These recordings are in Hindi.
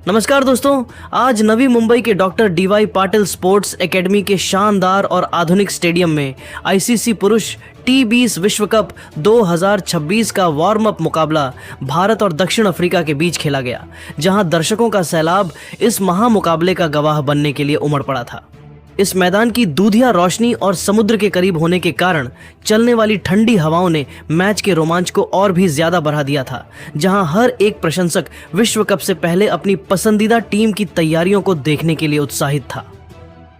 नमस्कार दोस्तों, आज नवी मुंबई के doctor DY Patil sports academy के शानदार और आधुनिक स्टेडियम में आईसीसी पुरुष T20 विश्व कप 2026 का वार्म अप मुकाबला भारत और दक्षिण अफ्रीका के बीच खेला गया, जहां दर्शकों का सैलाब इस महामुकाबले का गवाह बनने के लिए उमड़ पड़ा था। इस मैदान की दूधिया रोशनी और समुद्र के करीब होने के कारण चलने वाली ठंडी हवाओं ने मैच के रोमांच को और भी ज्यादा बढ़ा दिया था, जहां हर एक प्रशंसक विश्व कप से पहले अपनी पसंदीदा टीम की तैयारियों को देखने के लिए उत्साहित था।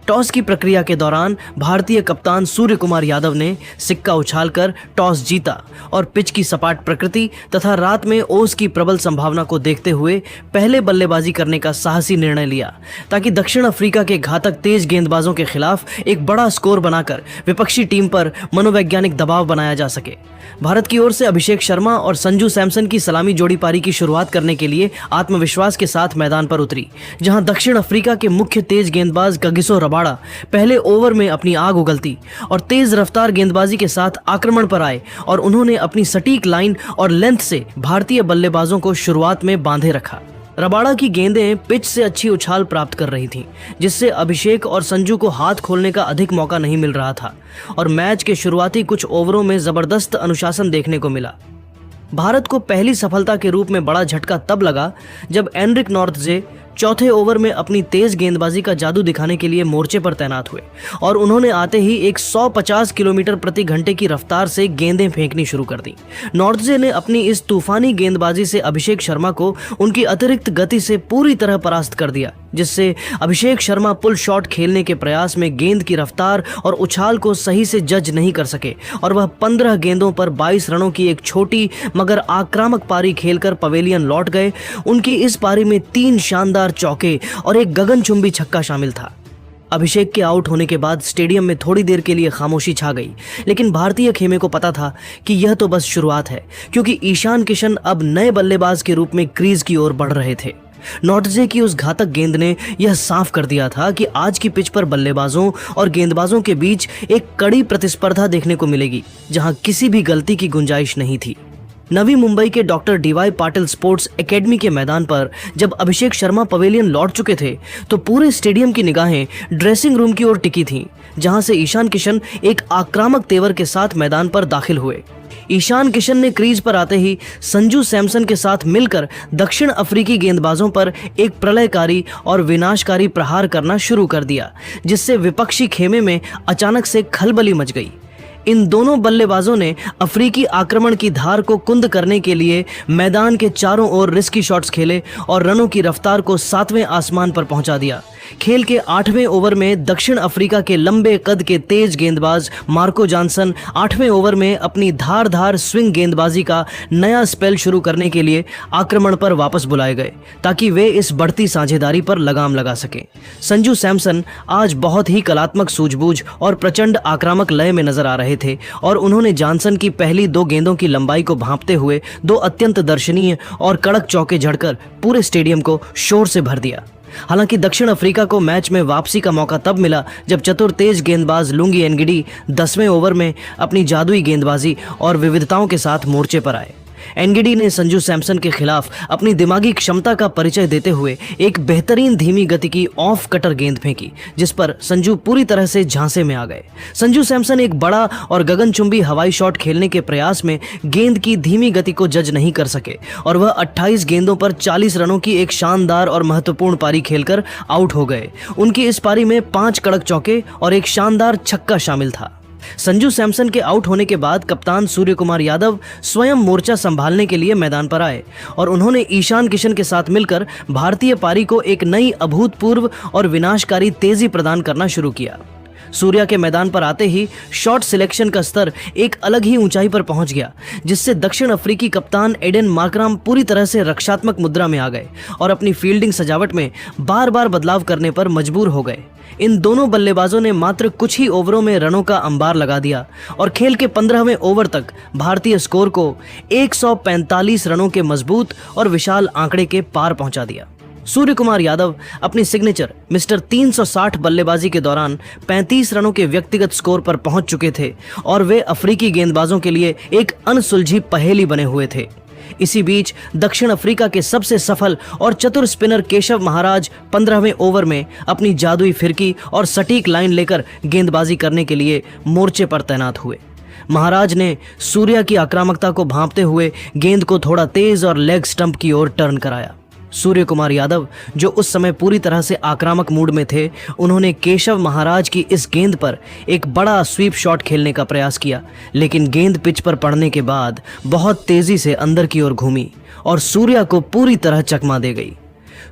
टॉस की प्रक्रिया के दौरान भारतीय कप्तान सूर्य कुमार यादव ने सिक्का उछालकर टॉस जीता और पिच की सपाट प्रकृति तथा रात में ओस की प्रबल संभावना को देखते हुए पहले बल्लेबाजी करने का साहसी निर्णय लिया, ताकि दक्षिण अफ्रीका के घातक तेज गेंदबाजों के खिलाफ एक बड़ा स्कोर बनाकर विपक्षी टीम पर मनोवैज्ञानिक दबाव बनाया जा सके। भारत की ओर से अभिषेक शर्मा और संजू सैमसन की सलामी जोड़ी पारी की शुरुआत करने के लिए आत्मविश्वास के साथ मैदान पर उतरी, जहां दक्षिण अफ्रीका के मुख्य तेज गेंदबाज कागिसो रबाडा पहले ओवर में अपनी आग उगलती और तेज रफ्तार गेंदबाजी के साथ आक्रमण पर आए और उन्होंने अपनी सटीक लाइन और लेंथ से भारतीय बल्लेबाजों को शुरुआत में बांधे रखा। रबाडा की गेंदें पिच से अच्छी उछाल प्राप्त कर रही थीं, जिससे अभिषेक और संजू को हाथ खोलने का अधिक मौका नहीं मिल रहा था और मैच के शुरुआती कुछ ओवरों में जबरदस्त अनुशासन देखने को मिला। भारत को पहली सफलता के रूप में बड़ा झटका तब लगा जब एनरिक नॉर्थजे चौथे ओवर में अपनी तेज गेंदबाजी का जादू दिखाने के लिए मोर्चे पर तैनात हुए और उन्होंने आते ही एक 150 किलोमीटर प्रति घंटे की रफ्तार से गेंदें फेंकनी शुरू कर दी। नॉर्थजे ने अपनी इस तूफानी गेंदबाजी से अभिषेक शर्मा को उनकी अतिरिक्त गति से पूरी तरह परास्त कर दिया, जिससे अभिषेक शर्मा पुल शॉट खेलने के प्रयास में गेंद की रफ्तार और उछाल को सही से जज नहीं कर सके और वह 15 गेंदों पर 22 रनों की एक छोटी मगर आक्रामक पारी खेलकर पवेलियन लौट गए। उनकी इस पारी में 3 शानदार चौके और एक गगनचुंबी छक्का शामिल था। अभिषेक के आउट होने के बाद स्टेडियम में थोड़ी देर के लिए खामोशी छा गई, लेकिन भारतीय खेमे को पता था कि यह तो बस शुरुआत है, क्योंकि ईशान किशन अब नए बल्लेबाज के रूप में क्रीज की ओर बढ़ रहे थे। नॉर्थजे की उस घातक गेंद ने यह साफ कर दिया था कि आज की पिच पर बल्लेबाजों और गेंदबाजों के बीच एक कड़ी प्रतिस्पर्धा देखने को मिलेगी, जहां किसी भी गलती की गुंजाइश नहीं थी। नवी मुंबई के doctor DY Patil sports academy के मैदान पर जब अभिषेक शर्मा पवेलियन लौट चुके थे तो पूरे स्टेडियम की निगाहें ड्रेसिंग रूम की ओर टिकी थीं, जहां से ईशान किशन एक आक्रामक तेवर के साथ मैदान पर दाखिल हुए। ईशान किशन ने क्रीज पर आते ही संजू सैमसन के साथ मिलकर दक्षिण अफ्रीकी गेंदबाजों पर एक प्रलयकारी और विनाशकारी प्रहार करना शुरू कर दिया, जिससे विपक्षी खेमे में अचानक से खलबली मच गई। इन दोनों बल्लेबाजों ने अफ्रीकी आक्रमण की धार को कुंद करने के लिए मैदान के चारों ओर रिस्की शॉट्स खेले और रनों की रफ्तार को 7वें आसमान पर पहुंचा दिया। खेल के 8वें ओवर में दक्षिण अफ्रीका के लंबे कद के तेज गेंदबाज मार्को जॉनसन 8वें ओवर में अपनी धारदार स्विंग गेंदबाजी का नया स्पेल शुरू करने के लिए आक्रमण पर वापस बुलाए गए, ताकि वे इस बढ़ती साझेदारी पर लगाम लगा सकें। संजू सैमसन आज बहुत ही कलात्मक सूझबूझ और प्रचंड आक्रामक लय में नजर आ रहे थे और उन्होंने जॉनसन की पहली 2 गेंदों की लंबाई को भांपते हुए 2 अत्यंत दर्शनीय और कड़क चौके झड़कर पूरे स्टेडियम को शोर से भर दिया। हालांकि दक्षिण अफ्रीका को मैच में वापसी का मौका तब मिला जब चतुर तेज गेंदबाज लुंगी एनगिडी 10वें ओवर में अपनी जादुई गेंदबाजी और विविधताओं के साथ मोर्चे पर आए। एनगिडी ने संजू सैमसन के खिलाफ अपनी दिमागी क्षमता का परिचय देते हुए एक बेहतरीन धीमी गति की ऑफ कटर गेंद फेंकी, जिस पर संजू पूरी तरह से झांसे में आ गए। संजू सैमसन एक बड़ा और गगनचुंबी हवाई शॉट खेलने के प्रयास में गेंद की धीमी गति को जज नहीं कर सके और वह 28 गेंदों पर 40 रनों की एक शानदार और महत्वपूर्ण पारी खेलकर आउट हो गए। उनकी इस पारी में 5 कड़क चौके और एक शानदार छक्का शामिल था। संजू सैमसन के आउट होने के बाद कप्तान सूर्य कुमार यादव स्वयं मोर्चा संभालने के लिए मैदान पर आए और उन्होंने ईशान किशन के साथ मिलकर भारतीय पारी को एक नई अभूतपूर्व और विनाशकारी तेजी प्रदान करना शुरू किया। सूर्या के मैदान पर आते ही शॉट सिलेक्शन का स्तर एक अलग ही ऊंचाई पर पहुंच गया, जिससे दक्षिण अफ्रीकी कप्तान एडेन मार्कराम पूरी तरह से रक्षात्मक मुद्रा में आ गए और अपनी फील्डिंग सजावट में बार बार बदलाव करने पर मजबूर हो गए। इन दोनों बल्लेबाजों ने मात्र कुछ ही ओवरों में रनों का अंबार लगा दिया और खेल के 15वें ओवर तक भारतीय स्कोर को 145 रनों के मजबूत और विशाल आंकड़े के पार पहुंचा दिया। सूर्य कुमार यादव अपनी सिग्नेचर मिस्टर 360 बल्लेबाजी के दौरान 35 रनों के व्यक्तिगत स्कोर पर पहुंच चुके थे और वे अफ्रीकी गेंदबाजों के लिए एक अनसुलझी पहेली बने हुए थे। इसी बीच दक्षिण अफ्रीका के सबसे सफल और चतुर स्पिनर केशव महाराज 15वें ओवर में अपनी जादुई फिरकी और सटीक लाइन लेकर गेंदबाजी करने के लिए मोर्चे पर तैनात हुए। महाराज ने सूर्या की आक्रामकता को भांपते हुए गेंद को थोड़ा तेज और लेग स्टंप की ओर टर्न कराया। सूर्य कुमार यादव, जो उस समय पूरी तरह से आक्रामक मूड में थे, उन्होंने केशव महाराज की इस गेंद पर एक बड़ा स्वीप शॉट खेलने का प्रयास किया, लेकिन गेंद पिच पर पड़ने के बाद बहुत तेजी से अंदर की ओर घूमी और सूर्या को पूरी तरह चकमा दे गई।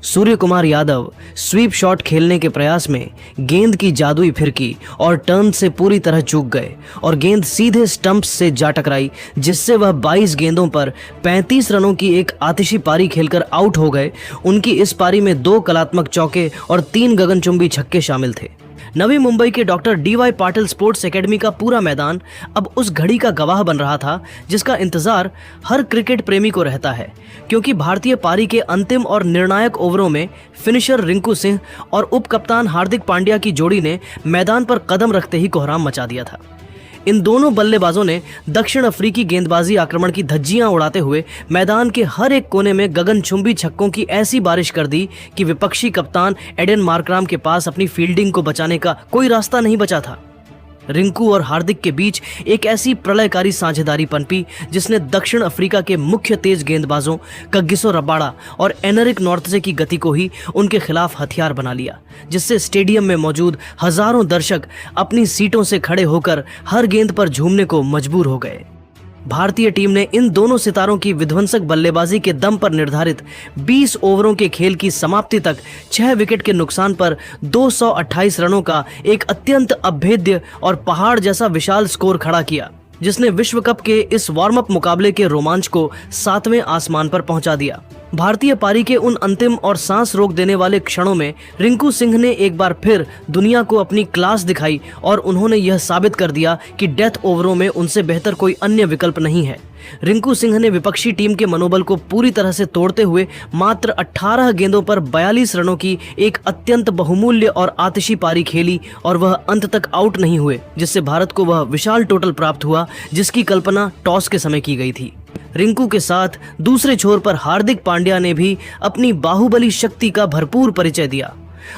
सूर्य कुमार यादव स्वीप शॉट खेलने के प्रयास में गेंद की जादुई फिरकी और टर्न से पूरी तरह चूक गए और गेंद सीधे स्टंप्स से जा टकराई, जिससे वह 22 गेंदों पर 35 रनों की एक आतिशी पारी खेलकर आउट हो गए। उनकी इस पारी में 2 कलात्मक चौके और 3 गगनचुंबी छक्के शामिल थे। नवी मुंबई के doctor DY Patil sports academy का पूरा मैदान अब उस घड़ी का गवाह बन रहा था जिसका इंतजार हर क्रिकेट प्रेमी को रहता है, क्योंकि भारतीय पारी के अंतिम और निर्णायक ओवरों में फिनिशर रिंकू सिंह और उप कप्तान हार्दिक पांड्या की जोड़ी ने मैदान पर कदम रखते ही कोहराम मचा दिया था। इन दोनों बल्लेबाजों ने दक्षिण अफ्रीकी गेंदबाजी आक्रमण की धज्जियां उड़ाते हुए मैदान के हर एक कोने में गगनचुंबी छक्कों की ऐसी बारिश कर दी कि विपक्षी कप्तान एडेन मार्कराम के पास अपनी फील्डिंग को बचाने का कोई रास्ता नहीं बचा था। रिंकू और हार्दिक के बीच एक ऐसी प्रलयकारी साझेदारी पनपी जिसने दक्षिण अफ्रीका के मुख्य तेज गेंदबाजों कगिसो रबाड़ा और एनरिक नॉर्थजे की गति को ही उनके खिलाफ हथियार बना लिया, जिससे स्टेडियम में मौजूद हजारों दर्शक अपनी सीटों से खड़े होकर हर गेंद पर झूमने को मजबूर हो गए। भारतीय टीम ने इन दोनों सितारों की विध्वंसक बल्लेबाजी के दम पर निर्धारित 20 ओवरों के खेल की समाप्ति तक 6 विकेट के नुकसान पर 228 रनों का एक अत्यंत अभेद्य और पहाड़ जैसा विशाल स्कोर खड़ा किया, जिसने विश्व कप के इस वार्म अप मुकाबले के रोमांच को 7वें आसमान पर पहुंचा दिया। भारतीय पारी के उन अंतिम और सांस रोक देने वाले क्षणों में रिंकू सिंह ने एक बार फिर दुनिया को अपनी क्लास दिखाई और उन्होंने यह साबित कर दिया कि डेथ ओवरों में उनसे बेहतर कोई अन्य विकल्प नहीं है। रिंकू सिंह ने विपक्षी टीम के मनोबल को पूरी तरह से तोड़ते हुए मात्र 18 गेंदों पर 42 रनों की एक अत्यंत बहुमूल्य और आतिशी पारी खेली और वह अंत तक आउट नहीं हुए, जिससे भारत को वह विशाल टोटल प्राप्त हुआ जिसकी कल्पना टॉस के समय की गई थी। रिंकू के साथ दूसरे छोर पर हार्दिक पांड्या ने भी अपनी बाहुबली शक्ति का भरपूर परिचय दिया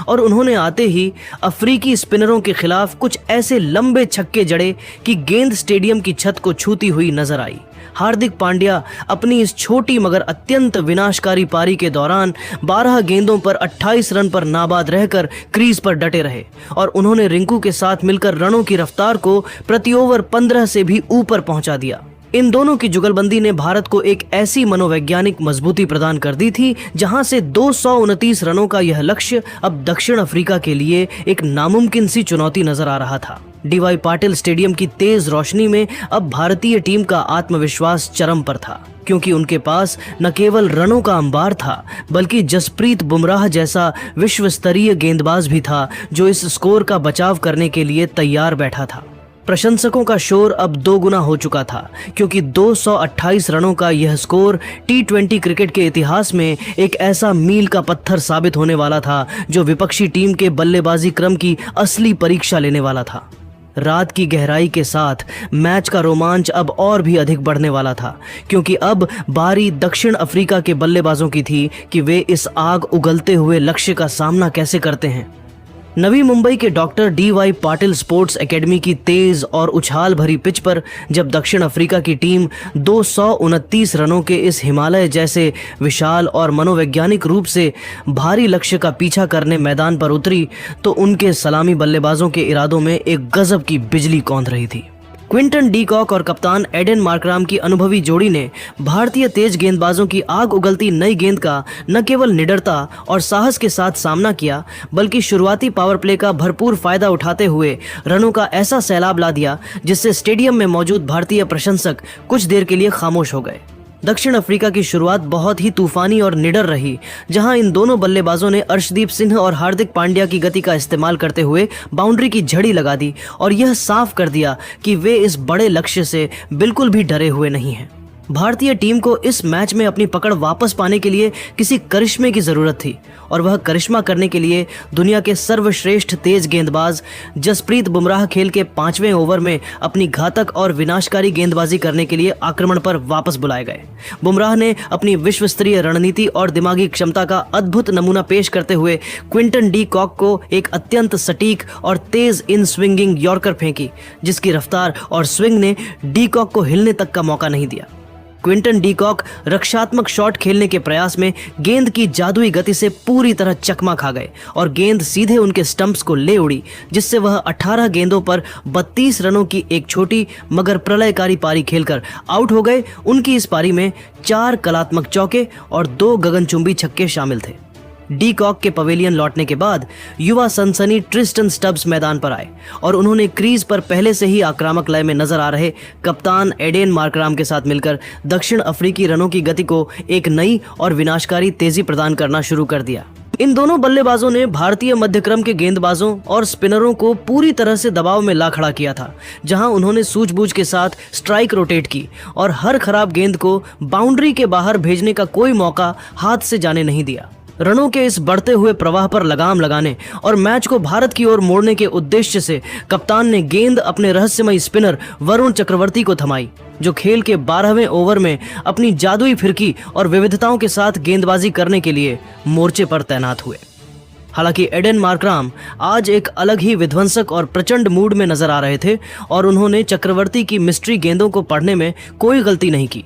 और उन्होंने आते ही अफ्रीकी स्पिनरों के खिलाफ कुछ ऐसे लंबे छक्के जड़े कि गेंद स्टेडियम की छत को छूती हुई नजर आई। हार्दिक पांड्या अपनी इस छोटी मगर अत्यंत विनाशकारी पारी के दौरान 12 गेंदों पर 28 रन पर नाबाद रहकर क्रीज पर डटे रहे और उन्होंने रिंकू के साथ मिलकर रनों की रफ्तार को प्रति ओवर 15 से भी ऊपर पहुंचा दिया। इन दोनों की जुगलबंदी ने भारत को एक ऐसी मनोवैज्ञानिक मजबूती प्रदान कर दी थी जहां से 229 रनों का यह लक्ष्य अब दक्षिण अफ्रीका के लिए एक नामुमकिन सी चुनौती नजर आ रहा था। डीवाई पाटिल स्टेडियम की तेज रोशनी में अब भारतीय टीम का आत्मविश्वास चरम पर था, क्योंकि उनके पास न केवल रनों का अंबार था बल्कि जसप्रीत बुमराह जैसा विश्व स्तरीय गेंदबाज भी था जो इस स्कोर का बचाव करने के लिए तैयार बैठा था। प्रशंसकों का शोर अब 2 गुना हो चुका था, क्योंकि 228 रनों का यह स्कोर T20 क्रिकेट के इतिहास में एक ऐसा मील का पत्थर साबित होने वाला था जो विपक्षी टीम के बल्लेबाजी क्रम की असली परीक्षा लेने वाला था। रात की गहराई के साथ मैच का रोमांच अब और भी अधिक बढ़ने वाला था, क्योंकि अब बारी दक्षिण अफ्रीका के बल्लेबाजों की थी कि वे इस आग उगलते हुए लक्ष्य का सामना कैसे करते हैं। नवी मुंबई के doctor DY Patil sports academy की तेज और उछाल भरी पिच पर जब दक्षिण अफ्रीका की टीम 229 रनों के इस हिमालय जैसे विशाल और मनोवैज्ञानिक रूप से भारी लक्ष्य का पीछा करने मैदान पर उतरी, तो उनके सलामी बल्लेबाजों के इरादों में एक गजब की बिजली कौंध रही थी। क्विंटन डी कॉक और कप्तान एडेन मार्कराम की अनुभवी जोड़ी ने भारतीय तेज गेंदबाजों की आग उगलती नई गेंद का न केवल निडरता और साहस के साथ सामना किया, बल्कि शुरुआती पावर प्ले का भरपूर फायदा उठाते हुए रनों का ऐसा सैलाब ला दिया जिससे स्टेडियम में मौजूद भारतीय प्रशंसक कुछ देर के लिए खामोश हो गए। दक्षिण अफ्रीका की शुरुआत बहुत ही तूफानी और निडर रही, जहां इन दोनों बल्लेबाजों ने अर्शदीप सिंह और हार्दिक पांड्या की गति का इस्तेमाल करते हुए बाउंड्री की झड़ी लगा दी और यह साफ कर दिया कि वे इस बड़े लक्ष्य से बिल्कुल भी डरे हुए नहीं हैं। भारतीय टीम को इस मैच में अपनी पकड़ वापस पाने के लिए किसी करिश्मे की जरूरत थी और वह करिश्मा करने के लिए दुनिया के सर्वश्रेष्ठ तेज गेंदबाज जसप्रीत बुमराह खेल के 5वें ओवर में अपनी घातक और विनाशकारी गेंदबाजी करने के लिए आक्रमण पर वापस बुलाए गए। बुमराह ने अपनी विश्व स्तरीय रणनीति और दिमागी क्षमता का अद्भुत नमूना पेश करते हुए क्विंटन डी कॉक को एक अत्यंत सटीक और तेज इन स्विंगिंग यॉर्कर फेंकी, जिसकी रफ्तार और स्विंग ने डी कॉक को हिलने तक का मौका नहीं दिया। क्विंटन डी कॉक रक्षात्मक शॉट खेलने के प्रयास में गेंद की जादुई गति से पूरी तरह चकमा खा गए और गेंद सीधे उनके स्टंप्स को ले उड़ी, जिससे वह 18 गेंदों पर 32 रनों की एक छोटी मगर प्रलयकारी पारी खेलकर आउट हो गए। उनकी इस पारी में 4 कलात्मक चौके और 2 गगनचुंबी छक्के शामिल थे। डी कॉक के पवेलियन लौटने के बाद युवा सनसनी ट्रिस्टन स्टब्स मैदान पर आए और उन्होंने क्रीज पर पहले से ही आक्रामक लय में नजर आ रहे कप्तान एडेन मार्कराम के साथ मिलकर दक्षिण अफ्रीकी रनों की गति को एक नई और विनाशकारी तेजी प्रदान करना शुरू कर दिया। इन दोनों बल्लेबाजों ने भारतीय मध्यक्रम के गेंदबाजों और स्पिनरों को पूरी तरह से दबाव में ला खड़ा किया था, जहां उन्होंने सूझबूझ के साथ स्ट्राइक रोटेट की और हर खराब गेंद को बाउंड्री के बाहर भेजने का कोई मौका हाथ से जाने नहीं दिया। रनों के इस बढ़ते हुए प्रवाह पर लगाम लगाने और मैच को भारत की ओर मोड़ने के उद्देश्य से कप्तान ने गेंद अपने रहस्यमयी स्पिनर वरुण चक्रवर्ती को थमाई, जो खेल के 12वें ओवर में अपनी जादुई फिरकी और विविधताओं के साथ गेंदबाजी करने के लिए मोर्चे पर तैनात हुए। हालांकि एडेन मार्कराम आज एक अलग ही विध्वंसक और प्रचंड मूड में नजर आ रहे थे और उन्होंने चक्रवर्ती की मिस्ट्री गेंदों को पढ़ने में कोई गलती नहीं की।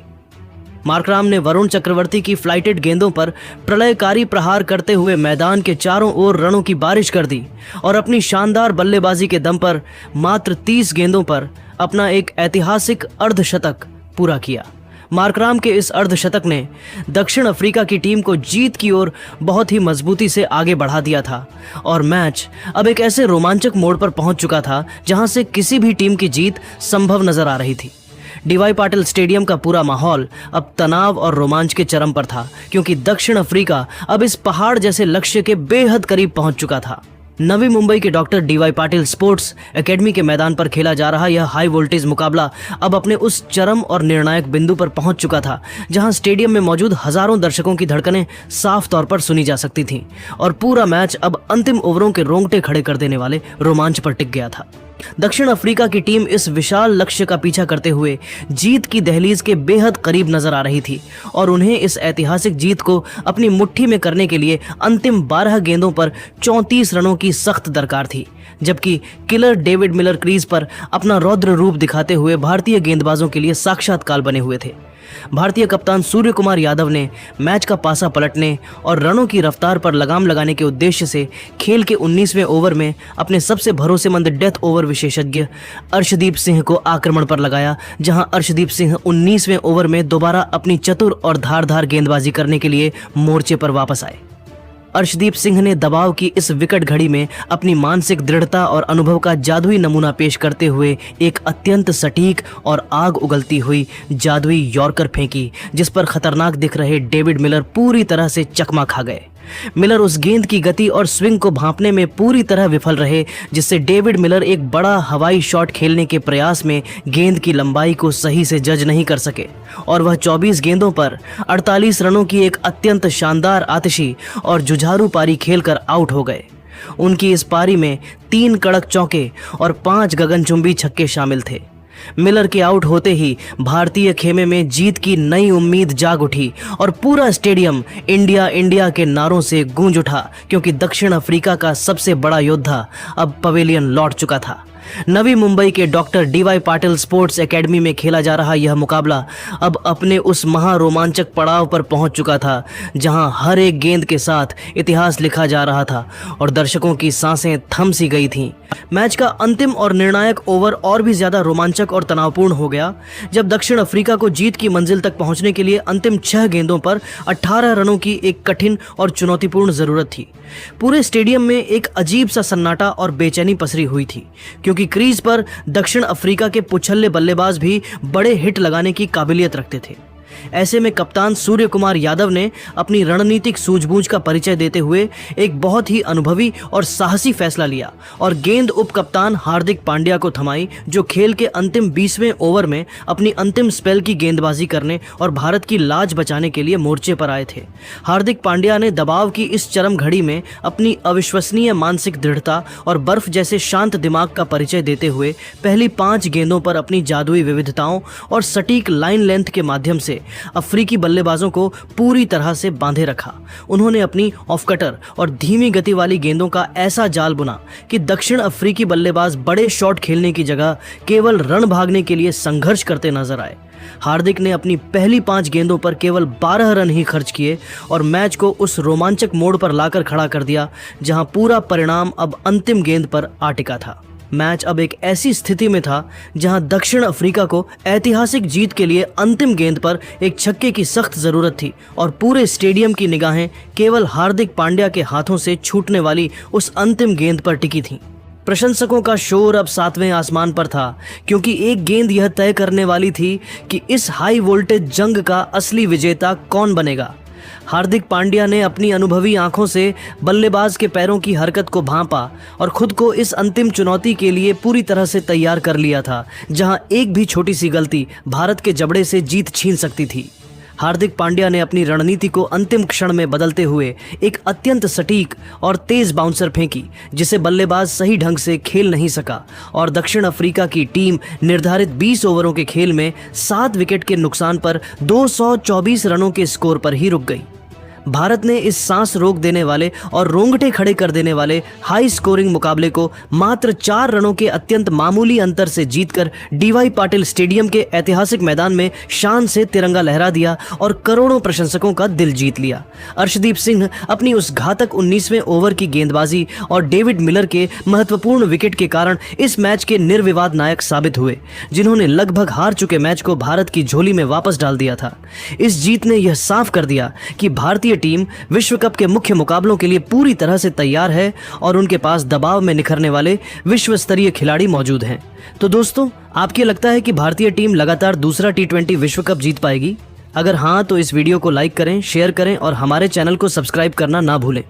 मार्कराम ने वरुण चक्रवर्ती की फ्लाइटेड गेंदों पर प्रलयकारी प्रहार करते हुए मैदान के चारों ओर रनों की बारिश कर दी और अपनी शानदार बल्लेबाजी के दम पर मात्र 30 गेंदों पर अपना एक ऐतिहासिक अर्धशतक पूरा किया। मार्कराम के इस अर्धशतक ने दक्षिण अफ्रीका की टीम को जीत की ओर बहुत ही मजबूती से आगे बढ़ा दिया था और मैच अब एक ऐसे रोमांचक मोड़ पर पहुंच चुका था जहां से किसी भी टीम की जीत संभव नजर आ रही थी। डीवाई पाटिल स्टेडियम का पूरा माहौल अब तनाव और रोमांच के चरम पर था, क्योंकि दक्षिण अफ्रीका अब इस पहाड़ जैसे लक्ष्य के बेहद करीब पहुंच चुका था। नवी मुंबई के doctor DY Patil sports academy के मैदान पर खेला जा रहा यह हाई वोल्टेज मुकाबला अब अपने उस चरम और निर्णायक बिंदु पर पहुंच चुका था जहां स्टेडियम में मौजूद हजारों दर्शकों की धड़कनें साफ तौर पर सुनी जा सकती थीं और पूरा मैच अब अंतिम ओवरों के रोंगटे खड़े कर देने वाले रोमांच पर टिक गया था। दक्षिण अफ्रीका की टीम इस विशाल लक्ष्य का पीछा करते हुए जीत की दहलीज के बेहद करीब नजर आ रही थी और उन्हें इस ऐतिहासिक जीत को अपनी मुट्ठी में करने के लिए अंतिम 12 गेंदों पर 34 रनों की सख्त दरकार थी, जबकि किलर डेविड मिलर क्रीज पर अपना रौद्र रूप दिखाते हुए भारतीय गेंदबाजों के लिए साक्षात काल बने हुए थे। भारतीय कप्तान सूर्य कुमार यादव ने मैच का पासा पलटने और रनों की रफ्तार पर लगाम लगाने के उद्देश्य से खेल के 19वें ओवर में अपने सबसे भरोसेमंद डेथ ओवर विशेषज्ञ अर्शदीप सिंह को आक्रमण पर लगाया, जहां अर्शदीप सिंह 19वें ओवर में दोबारा अपनी चतुर और धारदार गेंदबाजी करने के लिए मोर्चे पर वापस आए। अर्शदीप सिंह ने दबाव की इस विकट घड़ी में अपनी मानसिक दृढ़ता और अनुभव का जादुई नमूना पेश करते हुए एक अत्यंत सटीक और आग उगलती हुई जादुई यॉर्कर फेंकी, जिस पर खतरनाक दिख रहे डेविड मिलर पूरी तरह से चकमा खा गए। मिलर उस गेंद की गति और स्विंग को भांपने में पूरी तरह विफल रहे, जिससे डेविड मिलर एक बड़ा हवाई शॉट खेलने के प्रयास में गेंद की लंबाई को सही से जज नहीं कर सके और वह 24 गेंदों पर 48 रनों की एक अत्यंत शानदार आतिशी और जुझारू पारी खेलकर आउट हो गए। उनकी इस पारी में 3 कड़क चौके और 5 गगनचुंबी छक्के शामिल थे। मिलर के आउट होते ही भारतीय खेमे में जीत की नई उम्मीद जाग उठी और पूरा स्टेडियम इंडिया इंडिया के नारों से गूंज उठा, क्योंकि दक्षिण अफ्रीका का सबसे बड़ा योद्धा अब पवेलियन लौट चुका था। नवी मुंबई के doctor DY Patil sports academy में खेला जा रहा यह मुकाबला अब अपने उस महारोमांचक पड़ाव पर पहुंच चुका था जहां हर एक गेंद के साथ इतिहास लिखा जा रहा था और दर्शकों की सांसें थम सी गई थीं। मैच का अंतिम और निर्णायक ओवर और भी ज्यादा रोमांचक और तनावपूर्ण हो गया जब दक्षिण अफ्रीका को जीत की मंजिल तक पहुंचने के लिए अंतिम 6 गेंदों पर 18 रनों की एक कठिन और चुनौतीपूर्ण जरूरत थी। पूरे स्टेडियम में एक अजीब सा सन्नाटा और बेचैनी पसरी हुई थी, क्योंकि क्रीज पर दक्षिण अफ्रीका के पुछल्ले बल्लेबाज भी बड़े हिट लगाने की काबिलियत रखते थे। ऐसे में कप्तान सूर्य कुमार यादव ने अपनी रणनीतिक सूझबूझ का परिचय देते हुए एक बहुत ही अनुभवी और साहसी फैसला लिया और गेंद उप कप्तान हार्दिक पांड्या को थमाई, जो खेल के अंतिम 20वें ओवर में अपनी अंतिम स्पेल की गेंदबाजी करने और भारत की लाज बचाने के लिए मोर्चे पर आए थे। हार्दिक पांड्या ने दबाव की इस चरम घड़ी में अपनी अविश्वसनीय मानसिक दृढ़ता और बर्फ जैसे शांत दिमाग का परिचय देते हुए पहली 5 गेंदों पर अपनी जादुई विविधताओं और सटीक लाइन लेंथ के माध्यम से अफ्रीकी बल्लेबाजों को पूरी तरह से बांधे रखा। उन्होंने अपनी ऑफ कटर और धीमी गति वाली गेंदों का ऐसा जाल बुना कि दक्षिण अफ्रीकी बल्लेबाज बड़े शॉट खेलने की जगह केवल रन भागने के लिए संघर्ष करते नजर आए। हार्दिक ने अपनी पहली 5 गेंदों पर केवल 12 रन ही खर्च किए और मैच को उस रोमांचक मोड़ पर लाकर खड़ा कर दिया जहां पूरा परिणाम अब अंतिम गेंद पर आ टिका था। मैच अब एक ऐसी स्थिति में था जहां दक्षिण अफ्रीका को ऐतिहासिक जीत के लिए अंतिम गेंद पर एक छक्के की सख्त जरूरत थी और पूरे स्टेडियम की निगाहें केवल हार्दिक पांड्या के हाथों से छूटने वाली उस अंतिम गेंद पर टिकी थीं। प्रशंसकों का शोर अब 7वें आसमान पर था, क्योंकि एक गेंद यह तय करने वाली थी कि इस हाई वोल्टेज जंग का असली विजेता कौन बनेगा। हार्दिक पांड्या ने अपनी अनुभवी आंखों से बल्लेबाज के पैरों की हरकत को भांपा और खुद को इस अंतिम चुनौती के लिए पूरी तरह से तैयार कर लिया था, जहां एक भी छोटी सी गलती भारत के जबड़े से जीत छीन सकती थी। हार्दिक पांड्या ने अपनी रणनीति को अंतिम क्षण में बदलते हुए एक अत्यंत सटीक और तेज बाउंसर फेंकी, जिसे बल्लेबाज सही ढंग से खेल नहीं सका और दक्षिण अफ्रीका की टीम निर्धारित 20 ओवरों के खेल में 7 विकेट के नुकसान पर 224 रनों के स्कोर पर ही रुक गई। भारत ने इस सांस रोक देने वाले और रोंगटे खड़े कर देने वाले हाई स्कोरिंग मुकाबले को मात्र 4 रनों के अत्यंत मामूली अंतर से जीतकर डीवाई पाटिल स्टेडियम के ऐतिहासिक मैदान में शान से तिरंगा लहरा दिया और करोड़ों प्रशंसकों का दिल जीत लिया। अर्शदीप सिंह अपनी उस घातक 19वें ओवर की गेंदबाजी और डेविड मिलर के महत्वपूर्ण विकेट के कारण इस मैच के निर्विवाद नायक साबित हुए, जिन्होंने लगभग हार चुके मैच को भारत की झोली में वापस डाल दिया था। इस जीत ने यह साफ कर दिया कि भारतीय टीम विश्व कप के मुख्य मुकाबलों के लिए पूरी तरह से तैयार है और उनके पास दबाव में निखरने वाले विश्व स्तरीय खिलाड़ी मौजूद हैं। तो दोस्तों, आपको लगता है कि भारतीय टीम लगातार दूसरा T20 विश्व कप जीत पाएगी? अगर हाँ, तो इस वीडियो को लाइक करें, शेयर करें और हमारे चैनल को सब्सक्राइब करना ना भूलें।